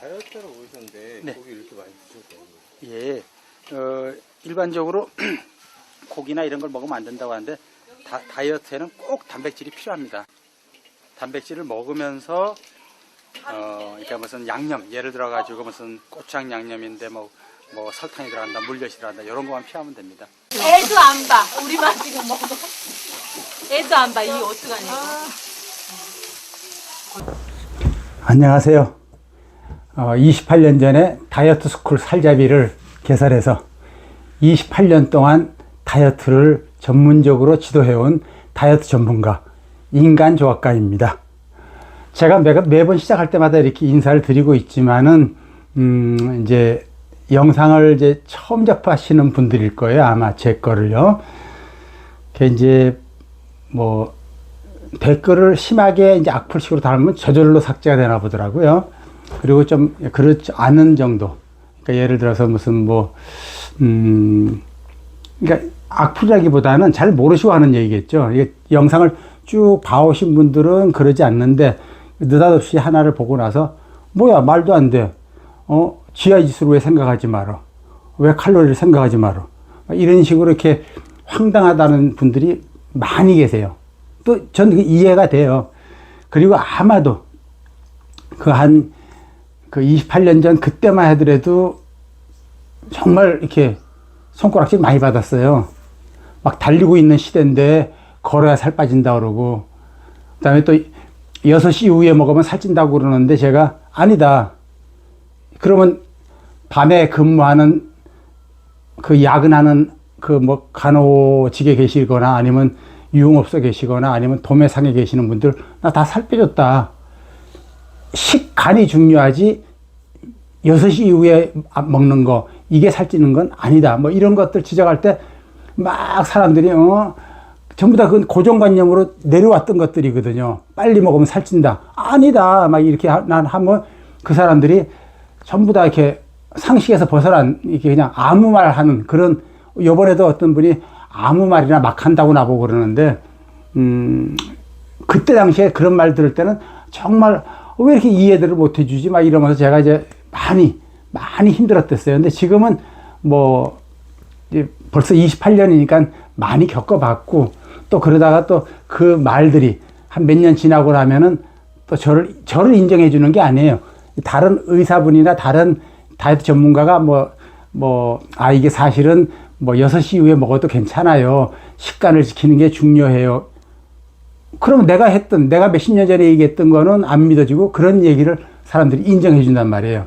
다이어트로 오셨는데 네. 고기 이렇게 많이 드셨다는 거예요? 예, 일반적으로 고기나 이런 걸 먹으면 안 된다고 하는데 다이어트에는 꼭 단백질이 필요합니다. 단백질을 먹으면서 그러니까 무슨 양념, 예를 들어 가지고 무슨 고추장 양념인데 뭐 설탕이 들어간다, 물엿이 들어간다 이런 것만 피하면 됩니다. 애도 안 봐. 우리만 지금 먹어. 애도 안 봐. 이 어떡하냐. 안녕하세요. 28년 전에 다이어트 스쿨 살잡이를 개설해서 28년 동안 다이어트를 전문적으로 지도해온 다이어트 전문가 인간조합가입니다. 제가 매번 시작할 때마다 이렇게 인사를 드리고 있지만은 이제 영상을 이제 처음 접하시는 분들일 거예요. 아마 제 거를요. 이제 뭐 댓글을 심하게 이제 악플식으로 달면 저절로 삭제가 되나 보더라고요. 그리고 좀 그렇지 않은 정도. 그러니까 예를 들어서 무슨 그러니까 악플이라기보다는 잘 모르시고 하는 얘기겠죠. 이게 영상을 쭉 봐오신 분들은 그러지 않는데 느닷없이 하나를 보고 나서 뭐야 말도 안 돼. 지하지수를 왜 생각하지 마라. 왜 칼로리를 생각하지 마라. 이런 식으로 이렇게 황당하다는 분들이 많이 계세요. 또 저는 이해가 돼요. 그리고 아마도 그 28년 전 그때만 하더라도 정말 이렇게 손가락질 많이 받았어요. 막 달리고 있는 시대인데 걸어야 살 빠진다 그러고, 그 다음에 또 6시 이후에 먹으면 살찐다고 그러는데 제가 아니다. 그러면 밤에 근무하는 야근하는 간호직에 계시거나 아니면 유흥업소에 계시거나 아니면 도매상에 계시는 분들 나 다 살 빼줬다. 식간이 중요하지 6시 이후에 먹는 거 이게 살찌는 건 아니다. 이런 것들 지적할 때 막 사람들이 전부 다 그 고정관념으로 내려왔던 것들이거든요. 빨리 먹으면 살찐다. 아니다. 막 이렇게 난 하면 그 사람들이 전부 다 이렇게 상식에서 벗어난 이렇게 그냥 아무 말 하는 그런, 요번에도 어떤 분이 아무 말이나 막 한다고 나보고 그러는데, 그때 당시에 그런 말 들을 때는 정말 왜 이렇게 이해들을 못 해주지? 막 이러면서 제가 이제 많이 힘들었댔어요. 근데 지금은 이제 벌써 28년이니까 많이 겪어봤고, 또 그러다가 또 그 말들이 한 몇 년 지나고 나면은 또 저를 인정해 주는 게 아니에요. 다른 의사분이나 다른 다이어트 전문가가 이게 사실은 6시 이후에 먹어도 괜찮아요. 식단을 지키는 게 중요해요. 그럼 내가 몇십 년 전에 얘기했던 거는 안 믿어지고 그런 얘기를 사람들이 인정해 준단 말이에요.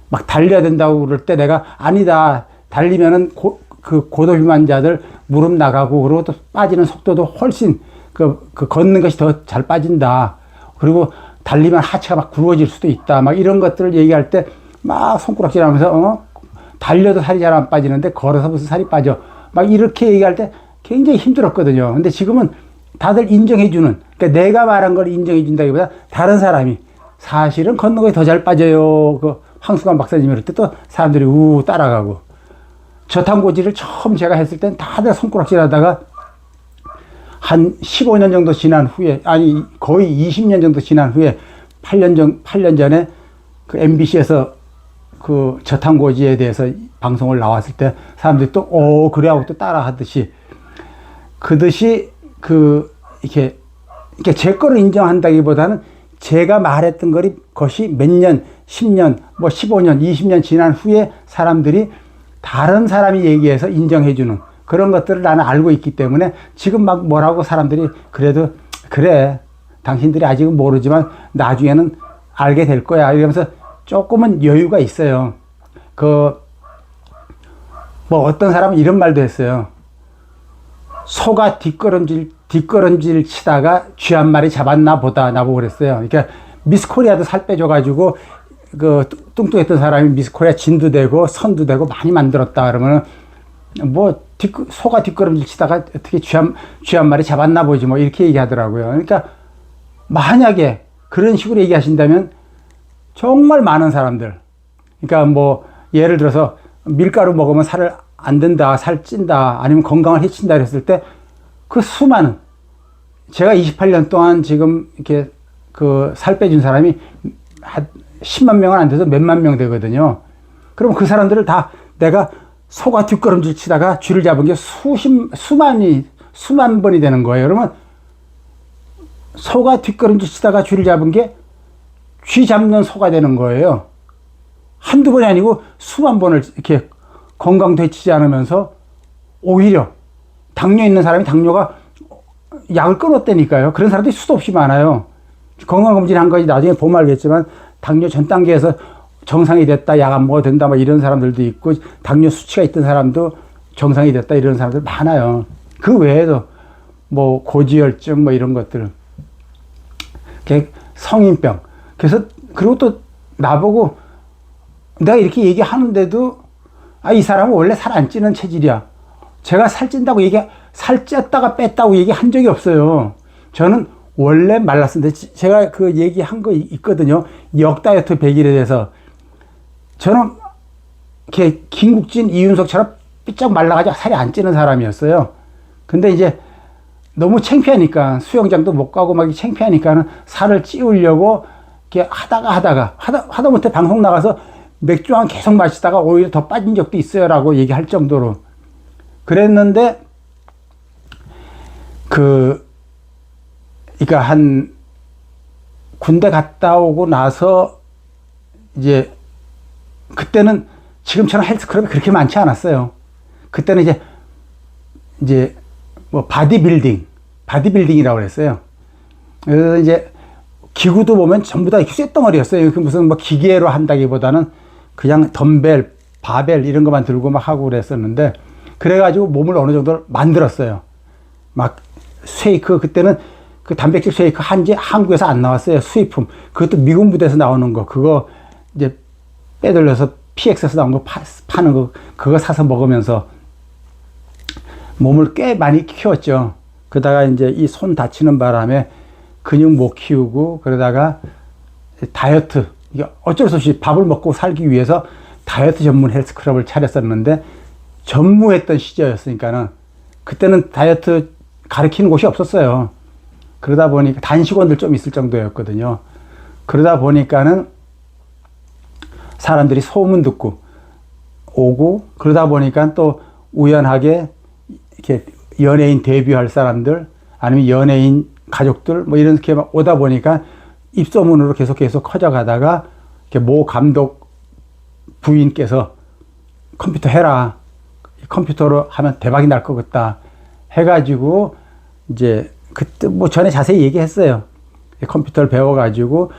막 달려야 된다고 그럴 때 내가 아니다. 달리면은 고도비만자들 무릎 나가고 그리고 또 빠지는 속도도 훨씬 걷는 것이 더 잘 빠진다. 그리고 달리면 하체가 막 굵어질 수도 있다. 막 이런 것들을 얘기할 때 막 손가락질 하면서 달려도 살이 잘 안 빠지는데 걸어서 무슨 살이 빠져. 막 이렇게 얘기할 때 굉장히 힘들었거든요. 근데 지금은 다들 인정해주는, 그러니까 내가 말한 걸 인정해준다기보다 다른 사람이 사실은 걷는 것이 더 잘 빠져요. 황수관 박사님이 그럴 때 또 사람들이 따라가고. 저탄고지를 처음 제가 했을 땐 다들 손가락질 하다가 한 15년 정도 지난 후에, 아니 거의 20년 정도 지난 후에 8년 전에 MBC에서 저탄고지에 대해서 방송을 나왔을 때 사람들이 또 그래 하고 또 따라 하듯이 이렇게 제 거를 인정한다기보다는 제가 말했던 것이 몇 년, 10년, 15년, 20년 지난 후에 사람들이 다른 사람이 얘기해서 인정해주는 그런 것들을 나는 알고 있기 때문에 지금 막 뭐라고 사람들이 그래도 그래 당신들이 아직은 모르지만 나중에는 알게 될 거야 이러면서 조금은 여유가 있어요. 어떤 사람은 이런 말도 했어요. 소가 뒷걸음질 치다가 쥐 한 마리 잡았나 보다 나보고 그랬어요. 그러니까 미스코리아도 살 빼줘가지고 뚱뚱했던 사람이 미스코리아 진도 되고 선도 되고 많이 만들었다 그러면 소가 뒷걸음질 치다가 어떻게 쥐 한 마리 잡았나 보지 이렇게 얘기하더라고요. 그러니까 만약에 그런 식으로 얘기하신다면 정말 많은 사람들, 그러니까 예를 들어서 밀가루 먹으면 살을 안 된다, 살 찐다, 아니면 건강을 해친다 그랬을 때 그 수많은, 제가 28년 동안 지금 이렇게 살 빼준 사람이 10만 명은 안 돼서 몇만 명 되거든요. 그럼 그 사람들을 다 내가 소가 뒷걸음질 치다가 쥐를 잡은 게 수만 번이 되는 거예요. 그러면 소가 뒷걸음질 치다가 쥐를 잡은 게 쥐 잡는 소가 되는 거예요. 한두 번이 아니고 수만 번을 이렇게 건강 되치지 않으면서 오히려 당뇨 있는 사람이 당뇨가 약을 끊었다니까요. 그런 사람들이 수도 없이 많아요. 건강검진 한 거지 나중에 보면 알겠지만 당뇨 전 단계에서 정상이 됐다, 약 안 먹어도 된다, 뭐 이런 사람들도 있고, 당뇨 수치가 있던 사람도 정상이 됐다, 이런 사람들 많아요. 그 외에도 뭐 고지혈증 뭐 이런 것들, 성인병. 그래서 그리고 또 나보고 내가 이렇게 얘기하는데도 이 사람은 원래 살 안 찌는 체질이야. 제가 살찐다고 살 쪘다가 뺐다고 얘기한 적이 없어요. 저는 원래 말랐는데 제가 그 얘기한 거 있거든요. 역다이어트 100일에 대해서. 저는 이렇게 김국진, 이윤석처럼 삐쩍 말라가지고 살이 안 찌는 사람이었어요. 근데 이제 너무 창피하니까 수영장도 못 가고 막 창피하니까는 살을 찌우려고 이렇게 하다못해 방송 나가서 맥주 한 계속 마시다가 오히려 더 빠진 적도 있어요라고 얘기할 정도로 그랬는데 그러니까 한 군대 갔다 오고 나서 이제 그때는 지금처럼 헬스클럽이 그렇게 많지 않았어요. 그때는 이제 뭐 바디빌딩이라고 그랬어요. 그래서 이제 기구도 보면 전부 다 쇳덩어리였어요. 무슨 뭐 기계로 한다기보다는 그냥 덤벨, 바벨 이런 것만 들고 막 하고 그랬었는데 그래가지고 몸을 어느 정도 만들었어요. 막 쉐이크, 그때는 그 단백질 쉐이크 한국에서 안 나왔어요. 수입품. 그것도 미군 부대에서 나오는 거. 그거 이제 빼돌려서 PX에서 나온 거 파는 거. 그거 사서 먹으면서 몸을 꽤 많이 키웠죠. 그러다가 이제 이 손 다치는 바람에 근육 못 키우고 그러다가 다이어트. 이게 어쩔 수 없이 밥을 먹고 살기 위해서 다이어트 전문 헬스클럽을 차렸었는데 전무했던 시절이었으니까는 그때는 다이어트 가르치는 곳이 없었어요. 그러다 보니까 단식원들 좀 있을 정도였거든요. 그러다 보니까는 사람들이 소문 듣고 오고 그러다 보니까 또 우연하게 이렇게 연예인 데뷔할 사람들 아니면 연예인 가족들 뭐 이렇게 막 오다 보니까 입소문으로 계속 커져가다가 이렇게 모 감독 부인께서 컴퓨터 해라. 컴퓨터로 하면 대박이 날 것 같다. 해가지고 이제 그때 뭐 전에 자세히 얘기했어요. 컴퓨터를 배워가지고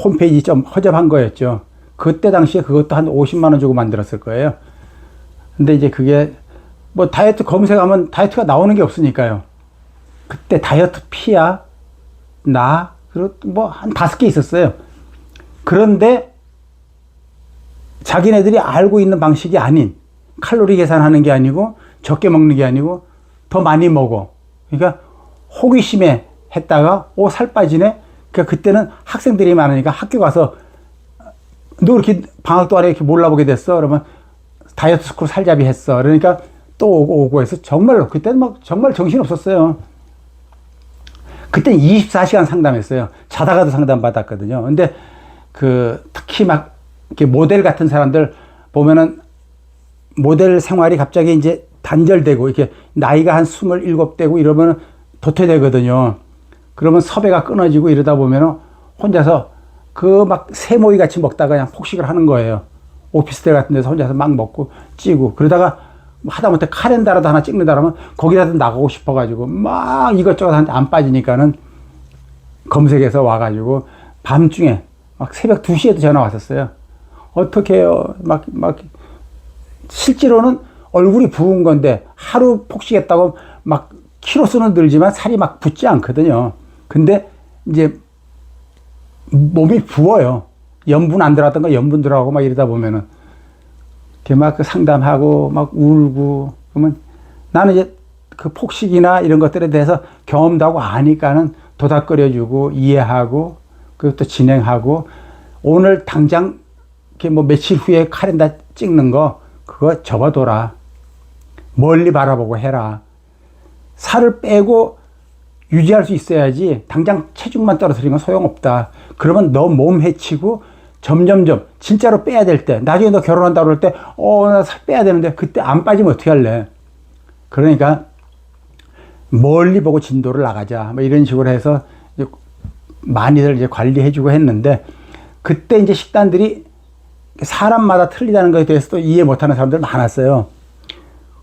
홈페이지 좀 허접한 거였죠. 그때 당시에 그것도 한 50만 원 주고 만들었을 거예요. 근데 이제 그게 뭐 다이어트 검색하면 다이어트가 나오는 게 없으니까요. 그때 다이어트 피야, 그리고 뭐 한 5개 있었어요. 그런데 자기네들이 알고 있는 방식이 아닌 칼로리 계산하는 게 아니고 적게 먹는 게 아니고 더 많이 먹어. 그러니까 호기심에 했다가 살 빠지네. 그러니까 그때는 학생들이 많으니까 학교 가서 너 이렇게 방학 동안에 이렇게 몰라보게 됐어. 그러면 다이어트 스쿨 살잡이 했어. 그러니까 또 오고 해서 정말로 그때는 막 정말 정신 없었어요. 그때는 24시간 상담했어요. 자다가도 상담 받았거든요. 근데 특히 막 이렇게 모델 같은 사람들 보면은 모델 생활이 갑자기 이제 단절되고 이렇게 나이가 한 27 되고 이러면 도태되거든요. 그러면 섭외가 끊어지고 이러다 보면은 혼자서 막 세모이 같이 먹다가 그냥 폭식을 하는 거예요. 오피스텔 같은 데서 혼자서 막 먹고 찌고 그러다가 하다못해 카렌다라도 하나 찍는다 그러면 거기라도 나가고 싶어가지고 막 이것저것 하는데 안 빠지니까는 검색해서 와가지고 밤중에 막 새벽 2시에도 전화 왔었어요. 어떻게 해요? 막 실제로는 얼굴이 부은 건데 하루 폭식했다고 막 키로수는 늘지만 살이 막 붙지 않거든요. 근데 이제 몸이 부어요. 염분 안 들어갔던 거 염분 들어가고 막 이러다 보면은 이렇게 막 상담하고 막 울고 그러면 나는 이제 그 폭식이나 이런 것들에 대해서 경험도 하고 아니까는 도닥거려주고 이해하고 그리고 또 진행하고 오늘 당장 이렇게 뭐 며칠 후에 카렌다 찍는 거 그거 접어둬라. 멀리 바라보고 해라. 살을 빼고 유지할 수 있어야지 당장 체중만 떨어뜨리면 소용없다. 그러면 너 몸 해치고 점점점 진짜로 빼야 될 때, 나중에 너 결혼한다 그럴 때, 나 살 빼야 되는데 그때 안 빠지면 어떻게 할래? 그러니까 멀리 보고 진도를 나가자. 뭐 이런 식으로 해서 이제 많이들 이제 관리해주고 했는데, 그때 이제 식단들이 사람마다 틀리다는 것에 대해서 또 이해 못하는 사람들 많았어요.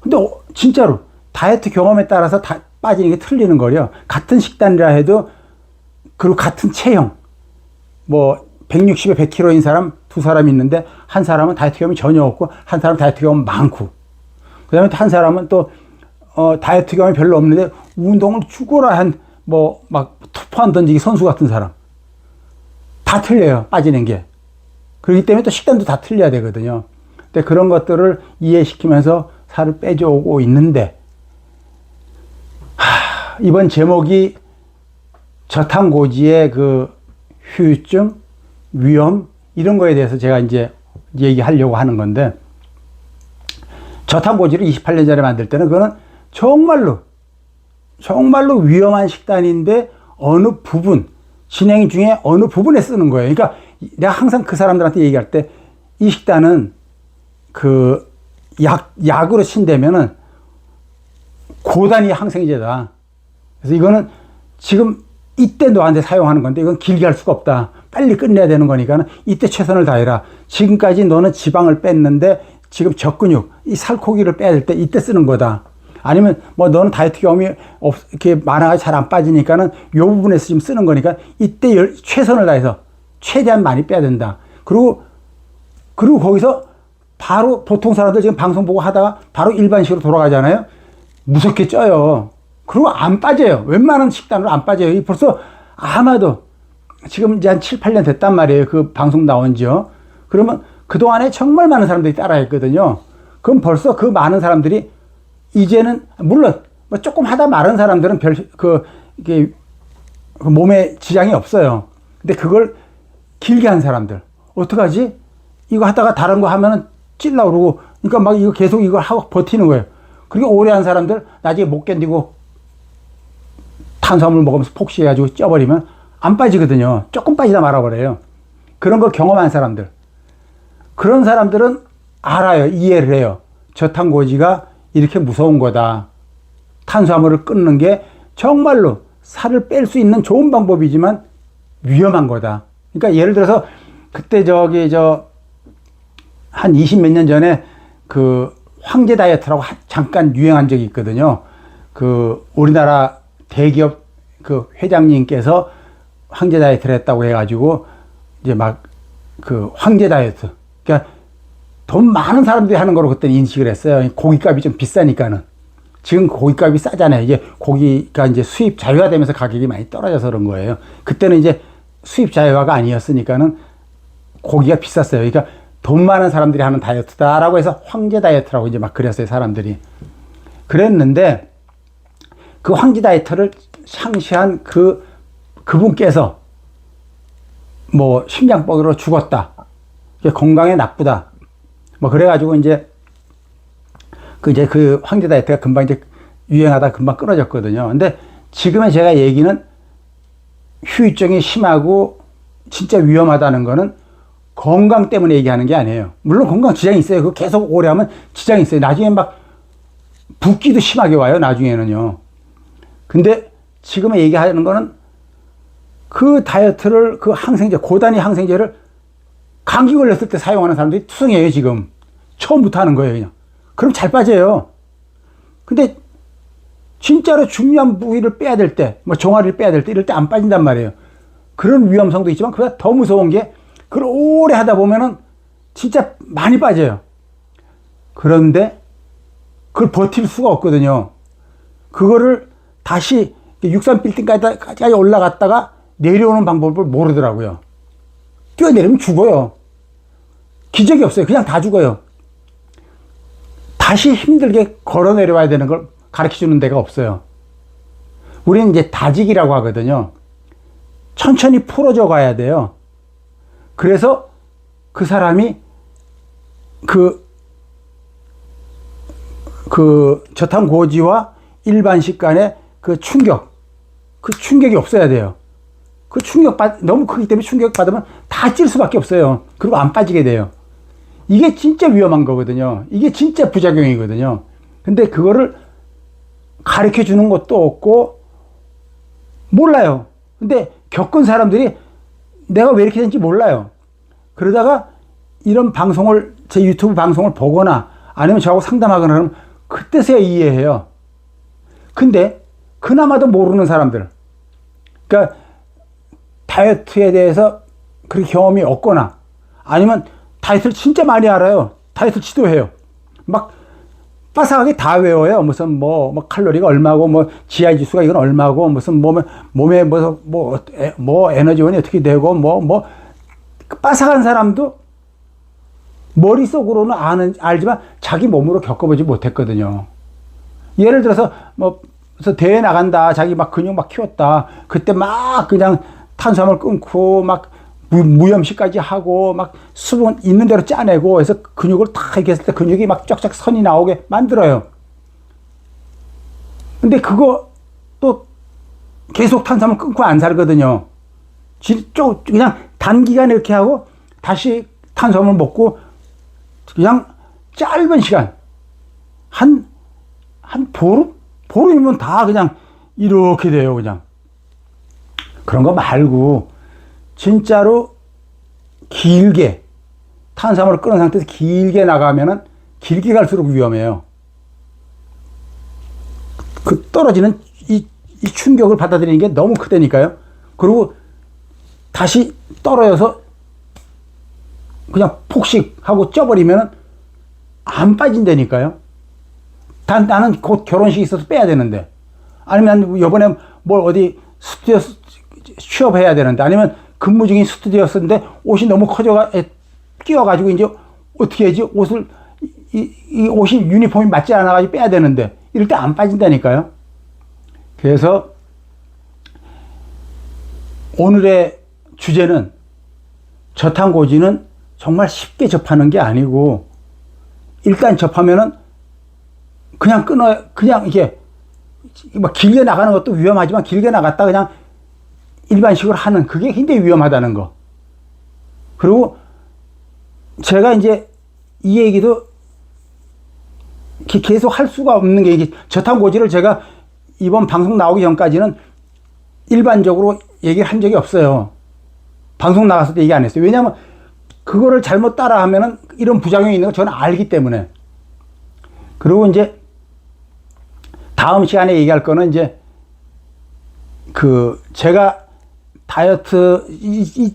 근데 진짜로 다이어트 경험에 따라서 다 빠지는 게 틀리는 거예요. 같은 식단이라 해도, 그리고 같은 체형, 뭐 160에 100kg인 사람 두 사람이 있는데, 한 사람은 다이어트 경험이 전혀 없고 한 사람은 다이어트 경험이 많고, 그 다음에 한 사람은 또 다이어트 경험이 별로 없는데 운동을 죽어라 한 뭐 막 투포한 던지기 선수 같은 사람, 다 틀려요, 빠지는 게. 그렇기 때문에 또 식단도 다 틀려야 되거든요. 근데 그런 것들을 이해시키면서 살을 빼줘오고 있는데, 이번 제목이 저탄고지의 그 후유증, 위험, 이런 거에 대해서 제가 이제 얘기하려고 하는 건데, 저탄고지를 28년 전에 만들 때는 그거는 정말로 위험한 식단인데, 어느 부분, 진행 중에 어느 부분에 쓰는 거예요. 그러니까 내가 항상 그 사람들한테 얘기할 때, 이 식단은 그 약으로 친다면은 고단위 항생제다. 그래서 이거는 지금 이때 너한테 사용하는 건데, 이건 길게 할 수가 없다. 빨리 끝내야 되는 거니까는 이때 최선을 다해라. 지금까지 너는 지방을 뺐는데 지금 저근육, 이 살코기를 빼야 될 때 이때 쓰는 거다. 아니면 뭐 너는 다이어트 경험이 이렇게 많아가 잘 안 빠지니까는 요 부분에서 지금 쓰는 거니까 이때 최선을 다해서 최대한 많이 빼야 된다. 그리고 거기서 바로 보통 사람들 지금 방송 보고 하다가 바로 일반식으로 돌아가잖아요. 무섭게 쪄요. 그리고 안 빠져요. 웬만한 식단으로 안 빠져요. 벌써 아마도 지금 이제 한 7, 8년 됐단 말이에요. 그 방송 나온 지요. 그러면 그동안에 정말 많은 사람들이 따라했거든요. 그럼 벌써 그 많은 사람들이 이제는, 물론 뭐 조금 하다 마른 사람들은 이게 몸에 지장이 없어요. 근데 그걸 길게 한 사람들, 어떡하지? 이거 하다가 다른 거 하면은 찔러 오르고, 그러니까 막 이거 계속 이걸 하고 버티는 거예요. 그리고 오래 한 사람들 나중에 못 견디고 탄수화물 먹으면서 폭식해가지고 쪄버리면 안 빠지거든요. 조금 빠지다 말아버려요. 그런 걸 경험한 사람들, 그런 사람들은 알아요. 이해를 해요. 저탄고지가 이렇게 무서운 거다. 탄수화물을 끊는 게 정말로 살을 뺄 수 있는 좋은 방법이지만 위험한 거다. 그러니까 예를 들어서 그때 한 20 몇 년 전에 그 황제 다이어트라고 잠깐 유행한 적이 있거든요. 그 우리나라 대기업 그 회장님께서 황제 다이어트를 했다고 해가지고 이제 막 그 황제 다이어트, 그러니까 돈 많은 사람들이 하는 거로 그때 인식을 했어요. 고기값이 좀 비싸니까는. 지금 고기값이 싸잖아요. 이제 고기가 이제 수입 자유화되면서 가격이 많이 떨어져서 그런 거예요. 그때는 이제 수입 자유화가 아니었으니까는 고기가 비쌌어요. 그러니까 돈 많은 사람들이 하는 다이어트다라고 해서 황제 다이어트라고 이제 막 그랬어요, 사람들이. 그랬는데 그 황제 다이어트를 상시한 그분께서 뭐 심장병으로 죽었다. 건강에 나쁘다. 뭐 그래가지고 이제 그 황제 다이어트가 금방 이제 유행하다 금방 끊어졌거든요. 근데 지금의 제가 얘기는 후유증이 심하고 진짜 위험하다는 거는 건강 때문에 얘기하는 게 아니에요. 물론 건강 지장이 있어요. 그거 계속 오래 하면 지장이 있어요. 나중에 막 붓기도 심하게 와요, 나중에는요. 근데 지금 얘기하는 거는 그 다이어트를, 그 항생제, 고단위 항생제를 감기 걸렸을 때 사용하는 사람들이 투성이에요, 지금. 처음부터 하는 거예요, 그냥. 그럼 잘 빠져요. 근데 진짜로 중요한 부위를 빼야 될 때, 뭐 종아리를 빼야 될 때, 이럴 때 안 빠진단 말이에요. 그런 위험성도 있지만 그보다 더 무서운 게, 그걸 오래 하다 보면은 진짜 많이 빠져요. 그런데 그걸 버틸 수가 없거든요. 그거를 다시 63빌딩까지 올라갔다가 내려오는 방법을 모르더라고요. 뛰어내리면 죽어요. 기적이 없어요. 그냥 다 죽어요. 다시 힘들게 걸어 내려와야 되는 걸 가르쳐 주는 데가 없어요. 우리는 이제 다지기라고 하거든요. 천천히 풀어져 가야 돼요. 그래서 그 사람이 그 저탄고지와 일반식 간의 그 충격이 없어야 돼요. 그 너무 크기 때문에 충격 받으면 다 다 찔 수밖에 없어요. 그리고 안 빠지게 돼요. 이게 진짜 위험한 거거든요. 이게 진짜 부작용이거든요. 근데 그거를 가르쳐 주는 것도 없고 몰라요. 근데 겪은 사람들이 내가 왜 이렇게 된지 몰라요. 그러다가 이런 방송을, 제 유튜브 방송을 보거나 아니면 저하고 상담하거나 그러면 그때서야 이해해요. 근데 그나마도 모르는 사람들, 그러니까 다이어트에 대해서 그렇게 경험이 없거나 아니면 다이어트를 진짜 많이 알아요. 다이어트 지도해요. 막 빠삭하게 다 외워요. 무슨 뭐 칼로리가 얼마고 뭐 GI 지수가 이건 얼마고 무슨 몸에 뭐 에너지원이 어떻게 되고 뭐 빠삭한 사람도 머릿속으로는 알지만 자기 몸으로 겪어보지 못했거든요. 예를 들어서 그래서 대회 나간다. 자기 막 근육 막 키웠다. 그때 막 그냥 탄수화물 끊고 막 무염식까지 하고 막 수분 있는 대로 짜내고 해서 근육을 탁 이렇게 했을 때 근육이 막 쫙쫙 선이 나오게 만들어요. 근데 그거 또 계속 탄수화물 끊고 안 살거든요. 그냥 단기간에 이렇게 하고 다시 탄수화물 먹고 그냥 짧은 시간 한 보름이면 다 그냥 이렇게 돼요. 그냥 그런 거 말고 진짜로 길게 탄수화물을 끊은 상태에서 길게 나가면은 길게 갈수록 위험해요. 그 떨어지는 이 충격을 받아들이는 게 너무 크다니까요. 그리고 다시 떨어져서 그냥 폭식하고 쪄버리면은 안 빠진다니까요. 나는 곧 결혼식이 있어서 빼야 되는데, 아니면 이번에 뭘 어디 스튜디오 취업해야 되는데, 아니면 근무 중인 스튜디오였는데 옷이 너무 끼어가지고 이제 어떻게 해야지? 옷을 이 옷이 유니폼이 맞지 않아가지고 빼야 되는데 이럴 때 안 빠진다니까요. 그래서 오늘의 주제는 저탄고지는 정말 쉽게 접하는 게 아니고, 일단 접하면은 그냥 그냥 이게 막 길게 나가는 것도 위험하지만 길게 나갔다 그냥 일반식으로 하는 그게 굉장히 위험하다는 거. 그리고 제가 이제 이 얘기도 계속 할 수가 없는 게, 이게 저탄고지를 제가 이번 방송 나오기 전까지는 일반적으로 얘기를 한 적이 없어요. 방송 나갔을 때 얘기 안 했어요. 왜냐하면 그거를 잘못 따라하면은 이런 부작용이 있는 거 저는 알기 때문에. 그리고 이제 다음 시간에 얘기할 거는 이제 제가 다이어트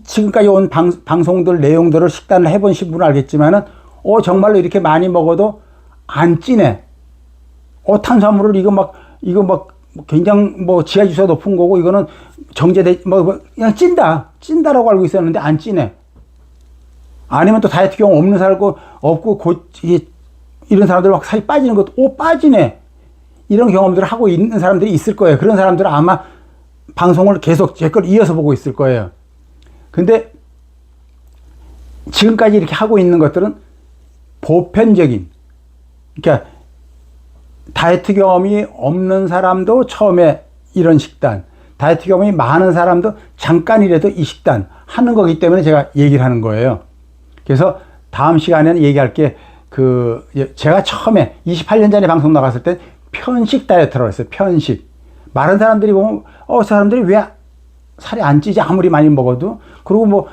지금까지 온 방송들 내용들을 식단을 해보신 분은 알겠지만은 정말로 이렇게 많이 먹어도 안 찌네. 탄수화물을 이거 막 굉장히 GI 지수가 높은 거고 이거는 정제돼 그냥 찐다라고 알고 있었는데 안 찌네. 아니면 또 다이어트 경험 없는 사람고 없고 이런 사람들 막 살이 빠지는 것도 빠지네. 이런 경험들을 하고 있는 사람들이 있을 거예요. 그런 사람들은 아마 방송을 계속 제 걸 이어서 보고 있을 거예요. 근데 지금까지 이렇게 하고 있는 것들은 보편적인, 그러니까 다이어트 경험이 없는 사람도 처음에 이런 식단, 다이어트 경험이 많은 사람도 잠깐이라도 이 식단 하는 거기 때문에 제가 얘기를 하는 거예요. 그래서 다음 시간에는 얘기할 게 제가 처음에 28년 전에 방송 나갔을 때 편식 다이어트라고 했어요. 편식. 많은 사람들이 보면 사람들이 왜 살이 안 찌지 아무리 많이 먹어도. 그리고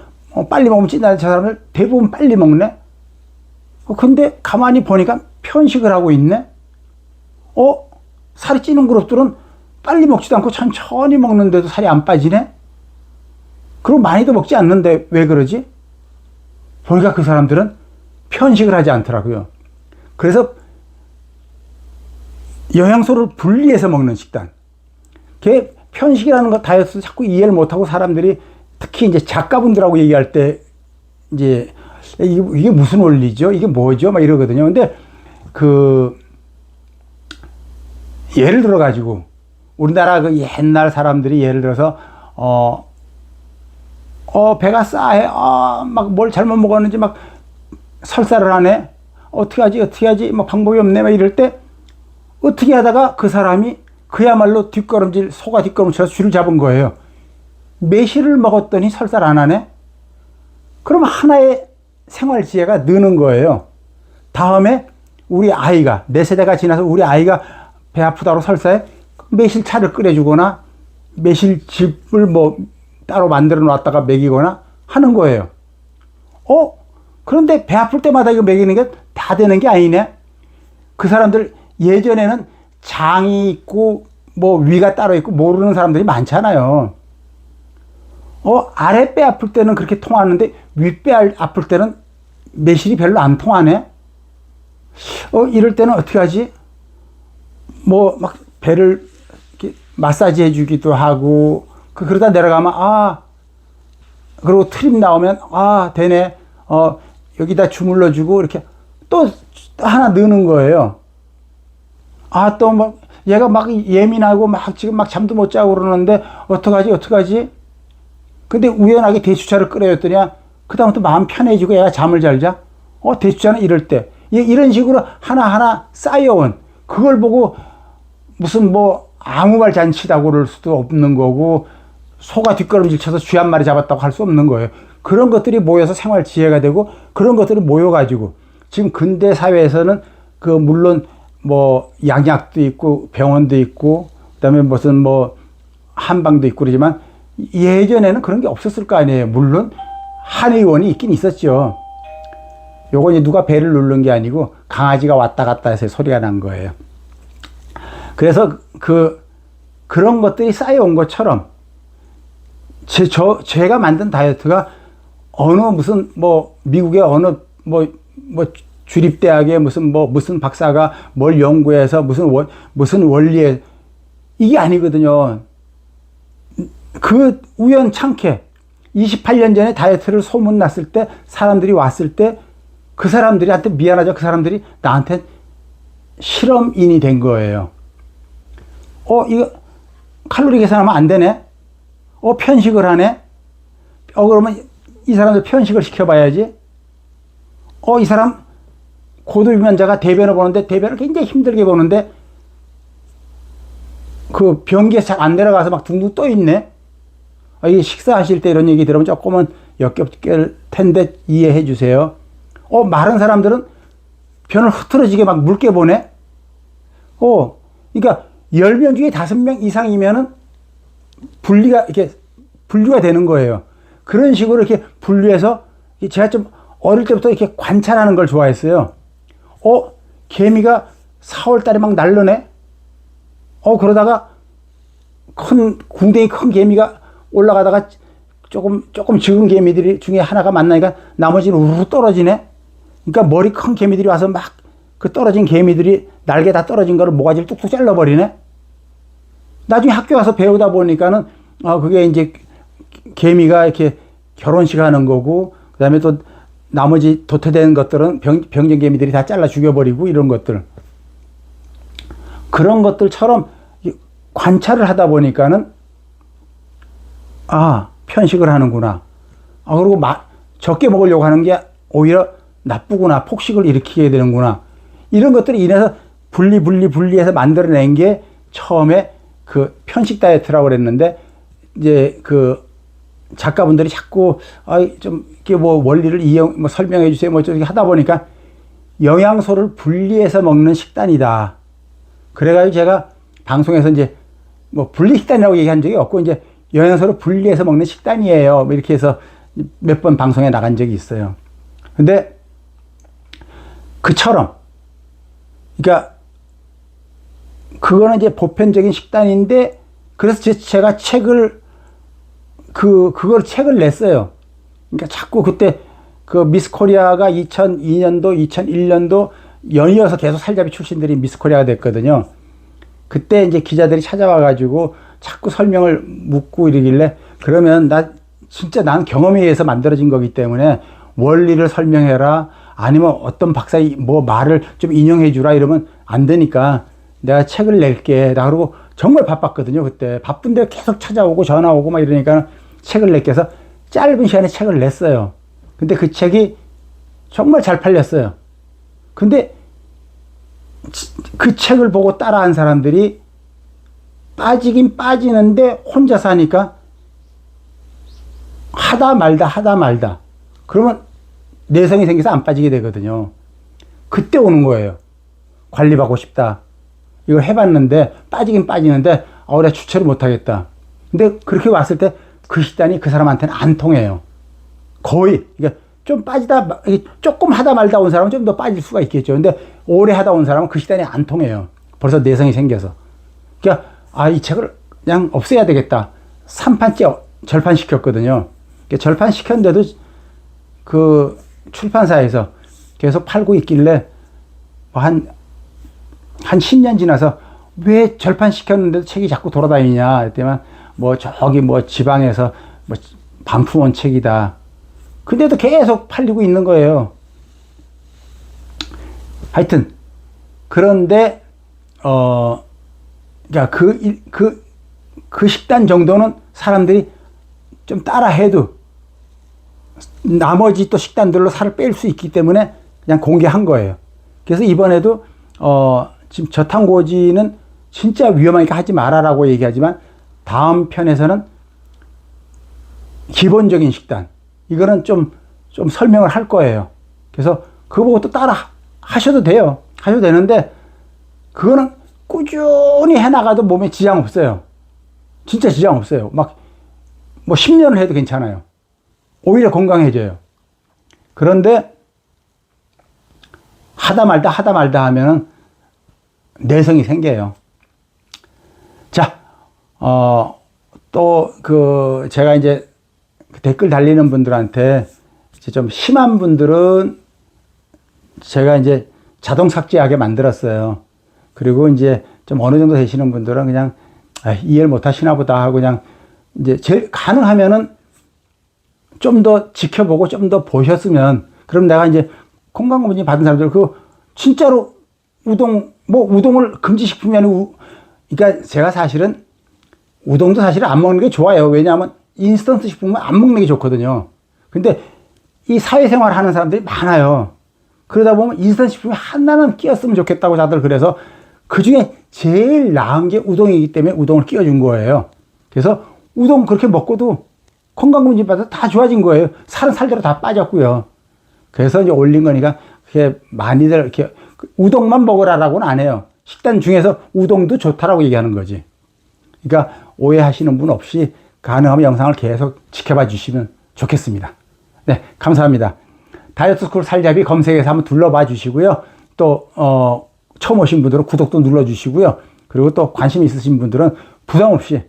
빨리 먹으면 찐다는 저 사람들 대부분 빨리 먹네. 근데 가만히 보니까 편식을 하고 있네. 살이 찌는 그룹들은 빨리 먹지도 않고 천천히 먹는데도 살이 안 빠지네. 그리고 많이도 먹지 않는데 왜 그러지? 보니까 그 사람들은 편식을 하지 않더라고요. 그래서 영양소를 분리해서 먹는 식단. 그게 편식이라는 거 다이어트 자꾸 이해를 못하고 사람들이 특히 이제 작가분들하고 얘기할 때 이제 이게 무슨 원리죠? 이게 뭐죠? 막 이러거든요. 근데 예를 들어 가지고 우리나라 옛날 사람들이 예를 들어서 배가 싸해. 막 뭘 잘못 먹었는지 막 설사를 하네. 어떻게 하지? 막 방법이 없네. 막 이럴 때 어떻게 하다가 그 사람이 그야말로 소가 뒷걸음질해서 쥐를 잡은 거예요. 매실을 먹었더니 설사를 안 하네. 그럼 하나의 생활 지혜가 느는 거예요. 다음에 우리 아이가, 내 세대가 지나서 우리 아이가 배 아프다고 설사에 매실차를 끓여주거나 매실즙을 뭐 따로 만들어 놨다가 먹이거나 하는 거예요. 그런데 배 아플 때마다 이거 먹이는 게 다 되는 게 아니네. 그 사람들 예전에는 장이 있고 뭐 위가 따로 있고 모르는 사람들이 많잖아요. 아랫배 아플 때는 그렇게 통하는데 윗배 아플 때는 매실이 별로 안 통하네. 이럴 때는 어떻게 하지? 뭐 막 배를 이렇게 마사지 해주기도 하고 그러다 내려가면 그리고 트림 나오면 되네. 여기다 주물러 주고 이렇게 또 하나 넣는 거예요. 또 막 얘가 막 예민하고 막 지금 막 잠도 못 자고 그러는데 어떡하지? 근데 우연하게 대추차를 끓여줬더니 그다음부터 마음 편해지고 얘가 잠을 잘 자. 대추차는 이럴 때 이런 식으로 하나하나 쌓여온 그걸 보고 무슨 뭐 아무 말 잔치다고 그럴 수도 없는 거고 소가 뒷걸음질 쳐서 쥐 한 마리 잡았다고 할 수 없는 거예요. 그런 것들이 모여서 생활 지혜가 되고 그런 것들이 모여가지고 지금 근대 사회에서는 물론 뭐 양약도 있고 병원도 있고 그다음에 무슨 뭐 한방도 있고 그러지만 예전에는 그런 게 없었을 거 아니에요. 물론 한의원이 있긴 있었죠. 요거 이제 누가 배를 누른 게 아니고 강아지가 왔다 갔다 해서 소리가 난 거예요. 그래서 그런 것들이 쌓여온 것처럼 제가 만든 다이어트가 무슨 뭐 미국의 어느 뭐 주립대학의 무슨 박사가 뭘 연구해서 무슨 원리에 이게 아니거든요. 우연찮게 28년 전에 다이어트를 소문났을 때 사람들이 왔을 때 그 사람들한테 미안하죠. 그 사람들이 나한테 실험인이 된 거예요. 이거 칼로리 계산하면 안 되네. 편식을 하네. 그러면 이 사람들 편식을 시켜봐야지. 이 사람 고도비만자가 대변을 보는데 대변을 굉장히 힘들게 보는데 그 변기에서 잘 안 내려가서 막 둥둥 떠 있네. 이게 식사하실 때 이런 얘기 들으면 조금은 역겹을 텐데 이해해 주세요. 마른 사람들은 변을 흐트러지게 막 묽게 보네. 그러니까 10명 중에 5명 이상이면은 분류가 되는 거예요. 그런 식으로 이렇게 분류해서 제가 좀 어릴 때부터 이렇게 관찰하는 걸 좋아했어요. 개미가 4월 달에 막 날르네. 그러다가 궁뎅이 큰 개미가 올라가다가 조금 적은 개미들이 중에 하나가 만나니까 나머지는 우르르 떨어지네. 그러니까 머리 큰 개미들이 와서 막 그 떨어진 개미들이 날개 다 떨어진 거를 모가지를 뚝뚝 잘라버리네. 나중에 학교 와서 배우다 보니까는 그게 이제 개미가 이렇게 결혼식 하는 거고 그다음에 또 나머지 도태된 것들은 병정 개미들이 다 잘라 죽여버리고 이런 것들. 그런 것들처럼 관찰을 하다 보니까는 편식을 하는구나. 그리고 적게 먹으려고 하는 게 오히려 나쁘구나. 폭식을 일으키게 되는구나. 이런 것들이 인해서 분리해서 만들어낸 게 처음에 그 편식 다이어트라고 그랬는데 이제 그 작가분들이 자꾸 좀 이렇게 뭐 원리를 설명해 주세요. 뭐 이렇게 하다 보니까 영양소를 분리해서 먹는 식단이다. 그래가지고 제가 방송에서 이제 뭐 분리 식단이라고 얘기한 적이 없고 이제 영양소를 분리해서 먹는 식단이에요. 뭐 이렇게 해서 몇 번 방송에 나간 적이 있어요. 근데 그처럼 그러니까 그거는 이제 보편적인 식단인데 그래서 제가 그걸 책을 냈어요. 그러니까 자꾸 그때 그 미스 코리아가 2002년도, 2001년도 연이어서 계속 살잡이 출신들이 미스 코리아가 됐거든요. 그때 이제 기자들이 찾아와가지고 자꾸 설명을 묻고 이러길래 그러면 난 경험에 의해서 만들어진 거기 때문에 원리를 설명해라. 아니면 어떤 박사의 뭐 말을 좀 인용해 주라 이러면 안 되니까 내가 책을 낼게. 나 그러고 정말 바빴거든요. 그때 바쁜데 계속 찾아오고 전화 오고 막 이러니까 책을 낼게 해서 짧은 시간에 책을 냈어요. 근데 그 책이 정말 잘 팔렸어요. 근데 그 책을 보고 따라한 사람들이 빠지긴 빠지는데 혼자 사니까 하다 말다. 그러면 내성이 생겨서 안 빠지게 되거든요. 그때 오는 거예요. 관리받고 싶다. 이걸 해봤는데 빠지긴 빠지는데 내가 주체를 못하겠다. 근데 그렇게 왔을 때 그 식단이 그 사람한테는 안 통해요. 거의. 그러니까 좀 빠지다, 조금 하다 말다 온 사람은 좀 더 빠질 수가 있겠죠. 근데 오래 하다 온 사람은 그 식단이 안 통해요. 벌써 내성이 생겨서. 그러니까 이 책을 그냥 없애야 되겠다. 3판째 절판시켰거든요. 그러니까 절판시켰는데도 그 출판사에서 계속 팔고 있길래 한 10년 지나서 왜 절판시켰는데도 책이 자꾸 돌아다니냐 했더니 저기 지방에서 반품원 책이다. 근데도 계속 팔리고 있는 거예요. 하여튼 그런데 그 식단 정도는 사람들이 좀 따라 해도 나머지 또 식단들로 살을 뺄 수 있기 때문에 그냥 공개한 거예요. 그래서 이번에도 지금 저탄고지는 진짜 위험하니까 하지 마라라고 얘기하지만 다음 편에서는 기본적인 식단 이거는 좀 설명을 할 거예요. 그래서 그거 보고 또 따라 하셔도 돼요. 하셔도 되는데 그거는 꾸준히 해나가도 몸에 지장 없어요. 진짜 지장 없어요. 10년을 해도 괜찮아요. 오히려 건강해져요. 그런데 하다 말다 하면은 내성이 생겨요. 자, 제가 이제 댓글 달리는 분들한테 이제 좀 심한 분들은 제가 이제 자동 삭제하게 만들었어요. 그리고 이제 좀 어느 정도 되시는 분들은 그냥 이해를 못 하시나 보다 하고 그냥 이제 제일 가능하면은 좀 더 지켜보고 좀 더 보셨으면 그럼 내가 이제 건강검진 받은 사람들 진짜로 우동을 금지시키면 그러니까 제가 사실은 우동도 사실은 안 먹는 게 좋아요. 왜냐하면 인스턴트 식품은 안 먹는 게 좋거든요. 근데 이 사회생활 하는 사람들이 많아요. 그러다 보면 인스턴트 식품이 하나는 끼었으면 좋겠다고 다들 그래서 그 중에 제일 나은 게 우동이기 때문에 우동을 끼워준 거예요. 그래서 우동 그렇게 먹고도 건강검진 받아서 다 좋아진 거예요. 살은 살대로 다 빠졌고요. 그래서 이제 올린 거니까 그게 많이들 이렇게 우동만 먹으라라고는 안 해요. 식단 중에서 우동도 좋다라고 얘기하는 거지. 그러니까 오해하시는 분 없이 가능하면 영상을 계속 지켜봐 주시면 좋겠습니다. 네, 감사합니다. 다이어트 스쿨 살잡이 검색해서 한번 둘러봐 주시고요. 또 처음 오신 분들은 구독도 눌러 주시고요. 그리고 또 관심 있으신 분들은 부담 없이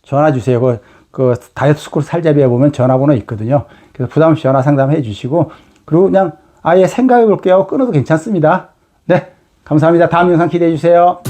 전화 주세요. 그 다이어트 스쿨 살잡이에 보면 전화번호 있거든요. 그래서 부담 없이 전화 상담해 주시고 그리고 그냥 아예 생각해 볼게요. 끊어도 괜찮습니다. 네, 감사합니다. 다음 영상 기대해 주세요.